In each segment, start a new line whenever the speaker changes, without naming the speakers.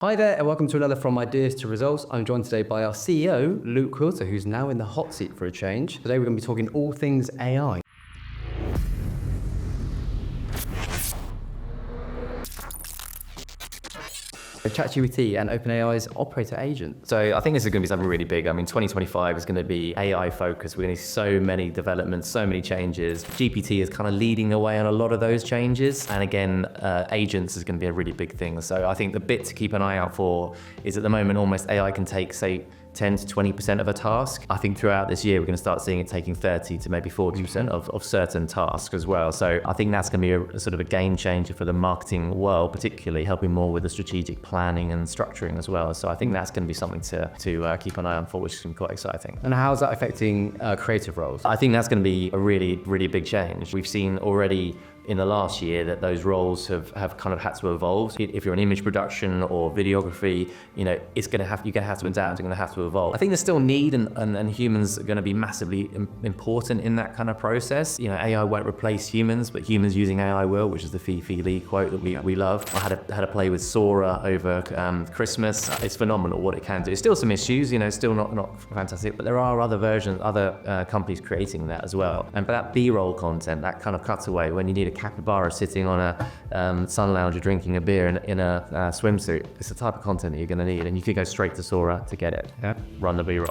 Hi there, and welcome to another From Ideas to Results. I'm joined today by our CEO, Luke Quilter, who's now in the hot seat for a change. Today we're going to be talking all things AI. ChatGPT and OpenAI's operator agent.
So I think this is going to be something really big. I mean, 2025 is going to be AI focused. We're going to see so many developments, so many changes. GPT is kind of leading the way on a lot of those changes. And again, agents is going to be a really big thing. So I think the bit to keep an eye out for is at the moment almost AI can take, say, 10 to 20% of a task. I think throughout this year, we're going to start seeing it taking 30 to maybe 40% of certain tasks as well. So I think that's going to be a sort of a game changer for the marketing world, particularly helping more with the strategic planning and structuring as well. So I think that's going to be something to keep an eye on for, which is going to be quite exciting.
And how's that affecting creative roles?
I think that's going to be a really, really big change. We've seen already in the last year that those roles have kind of had to evolve. If you're in image production or videography, you're going to have to adapt, you're going to have to evolve. I think there's still need and humans are going to be massively important in that kind of process. AI won't replace humans, but humans using AI will, which is the Fifi Lee quote that we love. I had a play with Sora over Christmas. It's phenomenal what it can do. Still some issues, still not fantastic, but there are other versions, other companies creating that as well. And for that B-roll content, that kind of cutaway when you need a capybara sitting on a sun lounger drinking a beer in a swimsuit. It's the type of content that you're going to need, and you could go straight to Sora to get it.
Yeah.
Run the B-roll.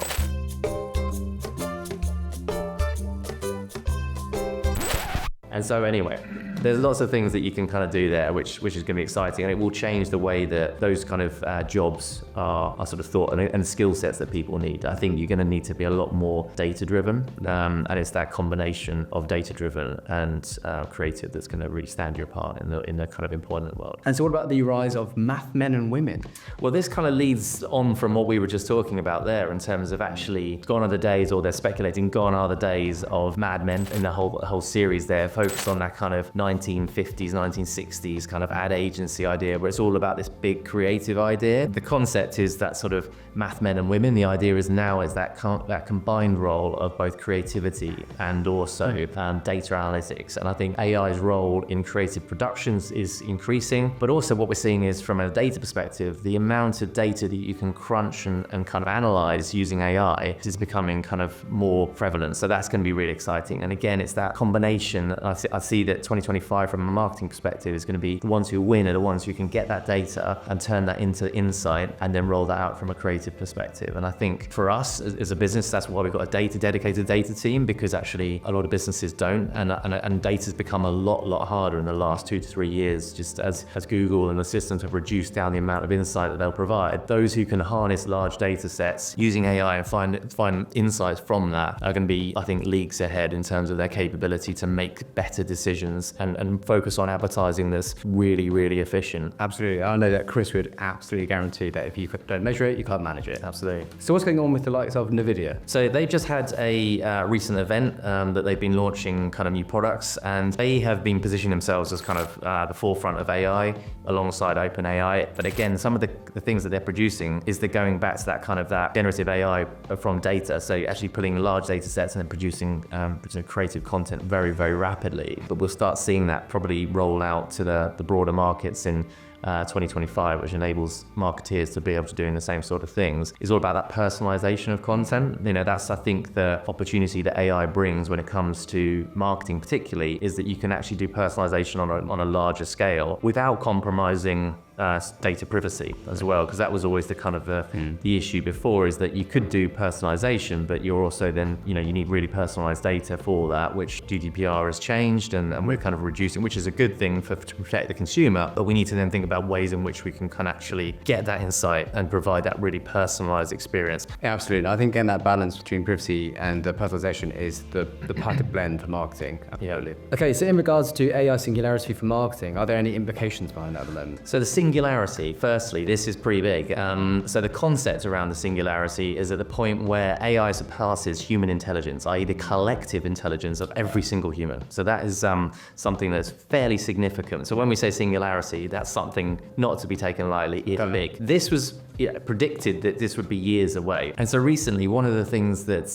And so anyway, there's lots of things that you can kind of do there, which is going to be exciting, and it will change the way that those kind of jobs are sort of thought and skill sets that people need. I think you're going to need to be a lot more data-driven, and it's that combination of data-driven and creative that's going to really stand you apart in the kind of employment world.
And so what about the rise of math men and women?
Well, this kind of leads on from what we were just talking about there in terms of actually gone are the days, or they're speculating, gone are the days of Mad Men in the whole series there, focused on that kind of 1950s, 1960s kind of ad agency idea where it's all about this big creative idea. The concept is that sort of math men and women. The idea is now is that combined role of both creativity and also data analytics. And I think AI's role in creative productions is increasing, but also what we're seeing is from a data perspective, the amount of data that you can crunch and kind of analyze using AI is becoming kind of more prevalent. So that's going to be really exciting. And again, it's that combination. I see that 2025 from a marketing perspective is going to be the ones who win are the ones who can get that data and turn that into insight and then roll that out from a creative perspective. And I think for us as a business, that's why we've got a dedicated data team, because actually a lot of businesses don't, and data's become a lot harder in the last 2 to 3 years, just as Google and the systems have reduced down the amount of insight that they'll provide. Those who can harness large data sets using AI and find insights from that are going to be, I think, leagues ahead in terms of their capability to make better decisions and focus on advertising that's really, really efficient.
Absolutely. I know that Chris would absolutely guarantee that if you don't measure it, you can't manage it.
Absolutely.
So what's going on with the likes of NVIDIA?
So they've just had a recent event that they've been launching kind of new products, and they have been positioning themselves as kind of the forefront of AI alongside OpenAI. But again, some of the things that they're producing is they're going back to that kind of that generative AI from data. So actually pulling large data sets and then producing creative content very, very rapidly. But we'll start seeing that probably roll out to the broader markets in 2025, which enables marketeers to be able to doing the same sort of things. Is all about that personalization of content. That's, I think, the opportunity that AI brings when it comes to marketing particularly, is that you can actually do personalization on a larger scale without compromising data privacy as well, because that was always the kind of the issue before, is that you could do personalization, but you're also then, you need really personalized data for that, which GDPR has changed and we're kind of reducing, which is a good thing to protect the consumer, but we need to then think about ways in which we can actually get that insight and provide that really personalized experience.
Yeah, absolutely. I think getting that balance between privacy and personalization is the perfect blend for marketing.
Yeah.
Okay, so in regards to AI singularity for marketing, are there any implications behind that at the moment?
So the singularity, firstly, this is pretty big. So the concept around the singularity is at the point where AI surpasses human intelligence, i.e. the collective intelligence of every single human. So that is something that's fairly significant. So when we say singularity, that's something not to be taken lightly. It's big. This was predicted that this would be years away. And so recently, one of the things that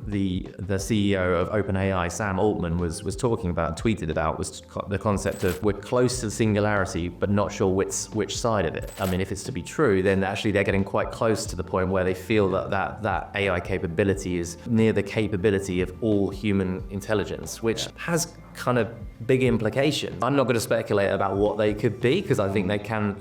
the CEO of OpenAI, Sam Altman, was talking about and tweeted about was the concept of we're close to singularity, but not sure which which side of it. I mean, if it's to be true, then actually they're getting quite close to the point where they feel that AI capability is near the capability of all human intelligence, which has kind of big implications. I'm not going to speculate about what they could be, because I think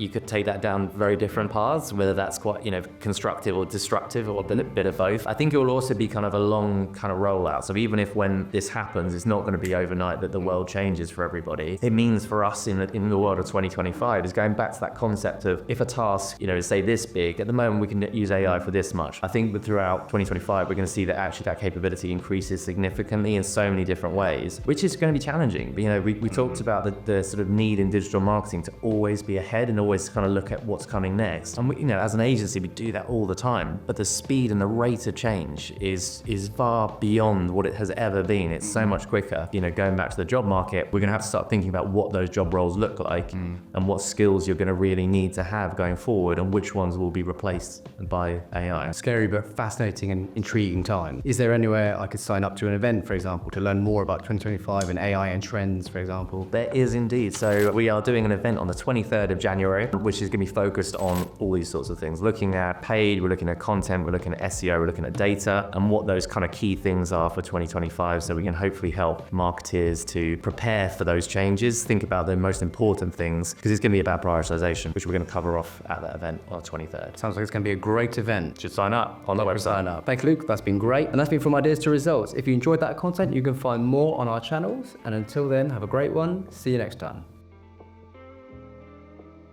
you could take that down very different paths, whether that's quite, constructive or destructive or a bit of both. I think it will also be kind of a long kind of rollout. So even if when this happens, it's not going to be overnight that the world changes for everybody. It means for us in the world of 2025 is going back to that concept of if a task, is say this big, at the moment we can use AI for this much. I think that throughout 2025, we're going to see that actually that capability increases significantly in so many different ways, which is going to be challenging. But, we talked about the sort of need in digital marketing to always be ahead and always kind of look at what's coming next. And we, as an agency, we do that all the time. But the speed and the rate of change is far beyond what it has ever been. It's so much quicker. Going back to the job market, we're going to have to start thinking about what those job roles look like and what skills you're going to really need to have going forward and which ones will be replaced by AI.
Scary but fascinating and intriguing time. Is there anywhere I could sign up to an event, for example, to learn more about 2025 and AI and trends, for example?
There is indeed. So we are doing an event on the 23rd of January, which is going to be focused on all these sorts of things. Looking at paid, we're looking at content, we're looking at SEO, we're looking at data, and what those kind of key things are for 2025, so we can hopefully help marketers to prepare for those changes, think about the most important things, because it's going to be about prioritization, which we're going to cover off at that event on the 23rd.
Sounds like it's going to be a great event.
Should sign up on the website.
Sign up. Thanks, Luke. That's been great. And that's been From Ideas to Results. If you enjoyed that content, you can find more on our channels. And until then, have a great one. See you next time.